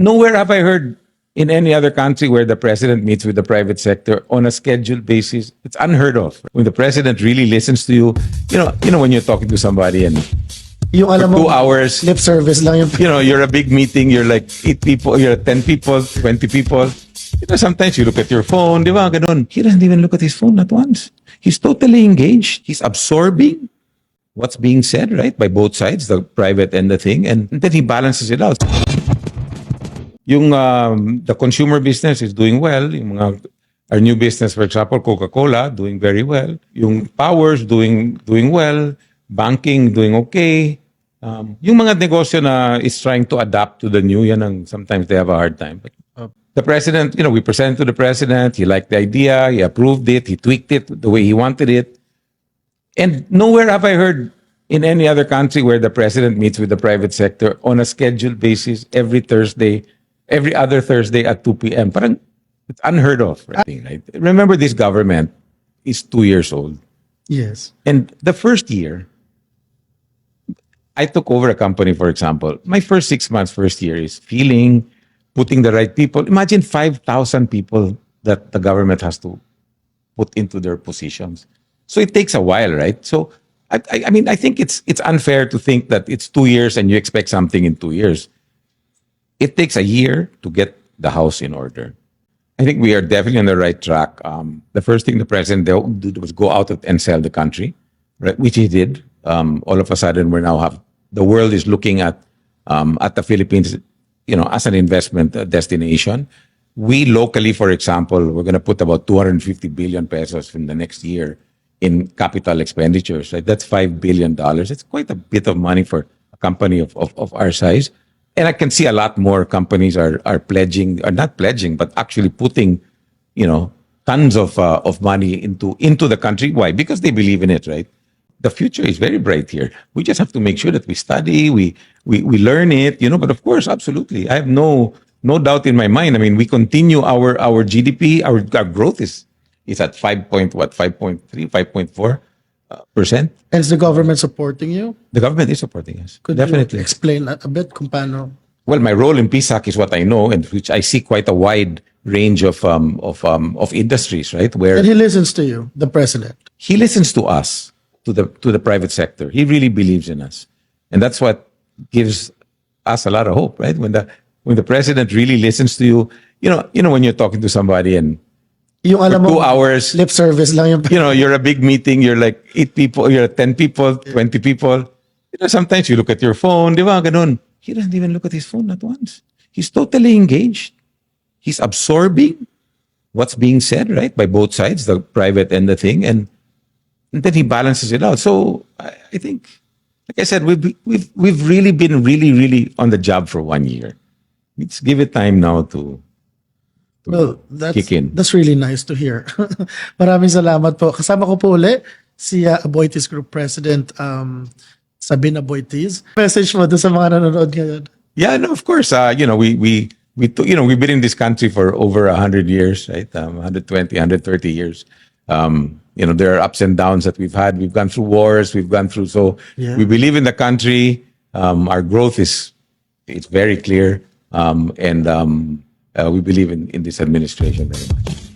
nowhere have I heard in any other country where the president meets with the private sector on a scheduled basis. It's unheard of. When the president really listens to you, when you're talking to somebody and Yung alam for mo, 2 hours, lip service lang yung... you're a big meeting, you're like 8 people, you're 10 people, 20 people. Sometimes you look at your phone, di ba? Ganun. He doesn't even look at his phone not once. He's totally engaged. He's absorbing what's being said, right? By both sides, the private and the thing. And then he balances it out. Yung the consumer business is doing well. Yung our new business, for example, Coca-Cola, doing very well. Yung powers doing well. Banking doing okay. Yung mga negosyo na is trying to adapt to the new, yan ang sometimes they have a hard time. But the president, we presented to the president. He liked the idea. He approved it. He tweaked it the way he wanted it. And nowhere have I heard in any other country where the president meets with the private sector on a scheduled basis every other Thursday at 2 p.m. Parang it's unheard of. Right? Remember, this government is 2 years old. Yes. And the first year, I took over a company, for example. My first 6 months, first year is putting the right people. Imagine 5,000 people that the government has to put into their positions. So it takes a while, right? So I mean, I think it's unfair to think that it's 2 years and you expect something in 2 years. It takes a year to get the house in order. I think we are definitely on the right track. The first thing the president did was go out and sell the country, right? Which he did. All of a sudden, the world is looking at the Philippines, as an investment destination. We locally, for example, we're going to put about 250 billion pesos in the next year in capital expenditures. Right? That's $5 billion. It's quite a bit of money for a company of our size. And I can see a lot more companies are pledging, or not pledging, but actually putting, tons of money into the country. Why? Because they believe in it, right? The future is very bright here. We just have to make sure that we study, we learn it, But of course, absolutely, I have no doubt in my mind. I mean, we continue our GDP, our growth is at 5.3, 5.4%. And is the government supporting you? The government is supporting us. Could definitely you explain a bit kung paano? Well, my role in PSAC is what I know, and which I see quite a wide range of industries, right? Where And he listens to you, the president. he listens to us, to the private sector. He really believes in us, and that's what gives us a lot of hope, right? When the president really listens to you, when you're talking to somebody and Yung alam for 2 mo, hours, lip service lang yung... you're a big meeting, you're like 8 people, you're 10 people, 20 people. Sometimes you look at your phone, di ba? Ganun. He doesn't even look at his phone not once. He's totally engaged. He's absorbing what's being said, right? By both sides, the private and the thing. And then he balances it out. So I think, like I said, we've really been really on the job for 1 year. Let's give it time now to Well, kick in. that's really nice to hear. Maraming salamat po. Kasama ko po uli si Aboitiz Group President Sabina Aboitiz. Message mo doon sa mga nanonood ngayon. Yeah, no, of course. We've been in this country for over 100 years, right? 120, 130 years. There are ups and downs that we've had. We've gone through wars. We've gone through. So we believe in the country. Our growth it's very clear, and we believe in this administration very much.